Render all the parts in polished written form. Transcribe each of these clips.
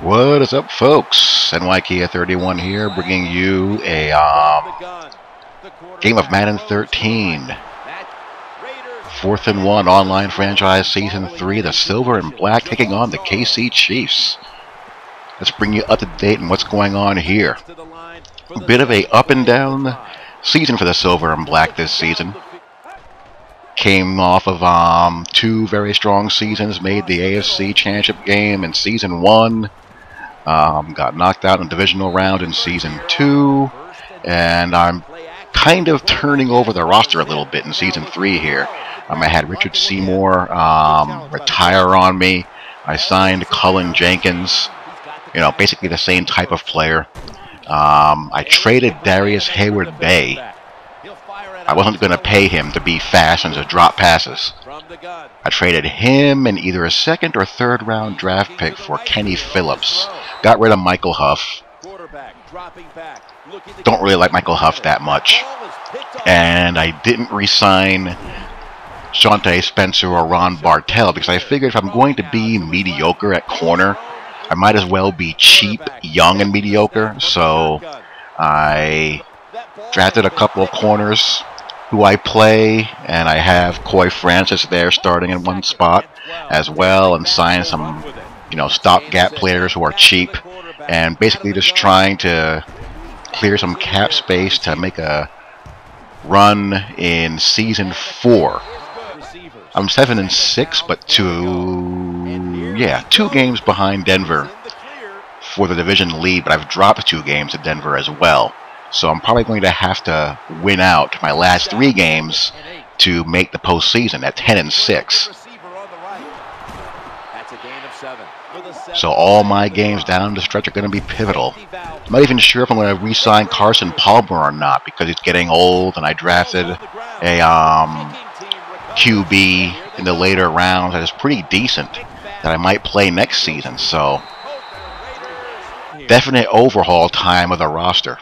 What is up, folks? NYKia31 here, bringing you a game of Madden 13. 4th and 1 online franchise season 3, the Silver and Black taking on the KC Chiefs. Let's bring you up to date on what's going on here. A bit of a up and down season for the Silver and Black this season. Came off of two very strong seasons, made the AFC Championship game in season 1. Got knocked out in the divisional round in season 2, and I'm kind of turning over the roster a little bit in season 3 here. I had Richard Seymour retire on me. I signed Cullen Jenkins, basically the same type of player. I traded Darius Hayward-Bay. I wasn't going to pay him to be fast and to drop passes. I traded him and either a second or third round draft pick for Kenny Phillips. Got rid of Michael Huff. Don't really like Michael Huff that much. And I didn't re-sign Shante Spencer or Ron Bartell because I figured if I'm going to be mediocre at corner, I might as well be cheap, young, and mediocre. So I drafted a couple of corners who I play, and I have Coy Francis there starting in one spot as well, and signed some, stopgap players who are cheap, and basically just trying to clear some cap space to make a run in season 4. I'm 7-6, but two games behind Denver for the division lead, but I've dropped 2 games to Denver as well. So I'm probably going to have to win out my last 3 games to make the postseason at 10-6. So all my games down the stretch are going to be pivotal. I'm not even sure if I'm going to re-sign Carson Palmer or not because he's getting old, and I drafted a QB in the later rounds that is pretty decent that I might play next season. So definite overhaul time of the roster,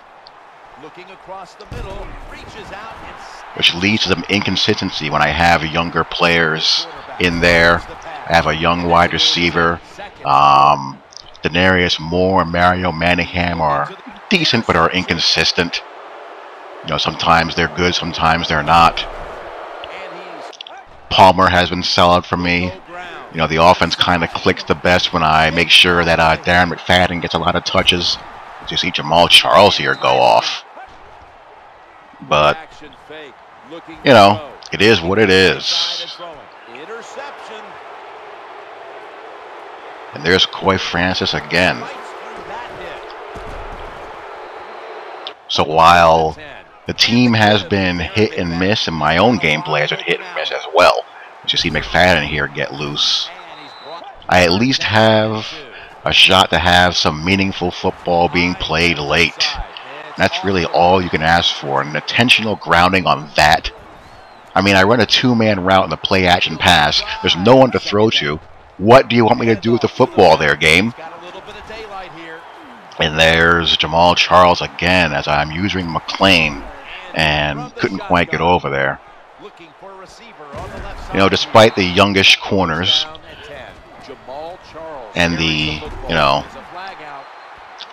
which leads to some inconsistency when I have younger players in there. I have a young wide receiver. Denarius Moore and Mario Manningham are decent but are inconsistent. Sometimes they're good, sometimes they're not. Palmer has been solid for me. The offense kind of clicks the best when I make sure that Darren McFadden gets a lot of touches. You see Jamal Charles here go off. But, it is what it is. And there's Coy Francis again. So while the team has been hit and miss, and my own gameplay has been hit and miss as well, as you see McFadden here get loose, I at least have a shot to have some meaningful football being played late. That's really all you can ask for, an intentional grounding on that. I mean, I run a 2-man route in the play-action pass. There's no one to throw to. What do you want me to do with the football there, game? And there's Jamal Charles again as I'm using McLean and couldn't quite get over there. Despite the youngish corners and the,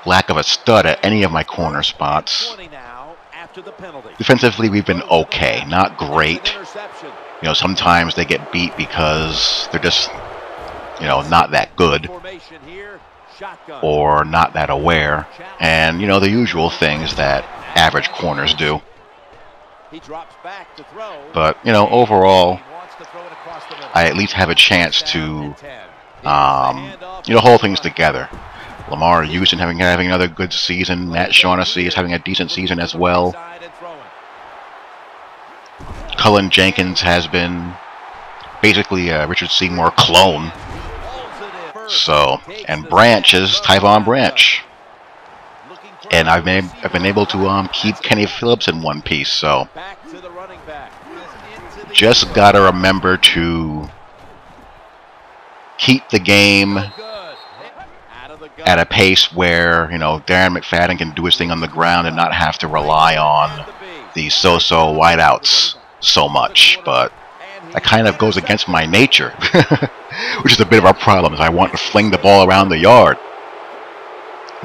lack of a stud at any of my corner spots, defensively we've been okay, not great. Sometimes they get beat because they're just, not that good or not that aware, and the usual things that average corners do. But overall, I at least have a chance to hold things together. Lamar Houston having another good season. Matt Shaughnessy is having a decent season as well. Cullen Jenkins has been basically a Richard Seymour clone. So, and Branch is Tyvon Branch. And I've been able to keep Kenny Phillips in one piece. So, just gotta remember to keep the game at a pace where, Darren McFadden can do his thing on the ground and not have to rely on the so-so wideouts so much. But that kind of goes against my nature, which is a bit of a problem, as I want to fling the ball around the yard.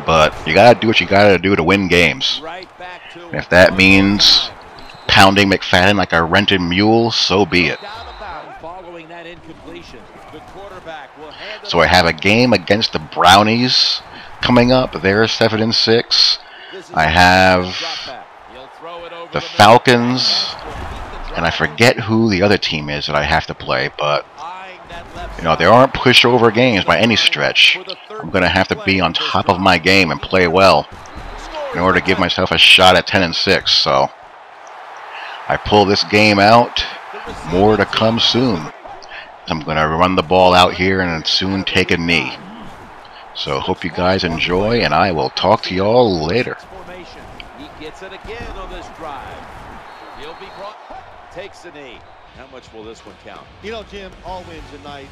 But you gotta do what you gotta do to win games. And if that means pounding McFadden like a rented mule, so be it. So I have a game against the Brownies coming up. They're 7-6. I have the Falcons, and I forget who the other team is that I have to play, but you know, there aren't pushover games by any stretch. I'm going to have to be on top of my game and play well in order to give myself a shot at 10-6. So I pull this game out. More to come soon. I'm going to run the ball out here and soon take a knee. So hope you guys enjoy, and I will talk to y'all later. He gets it again on this drive. He'll be brought, takes the knee. How much will this one count? You know, Jim, all wins tonight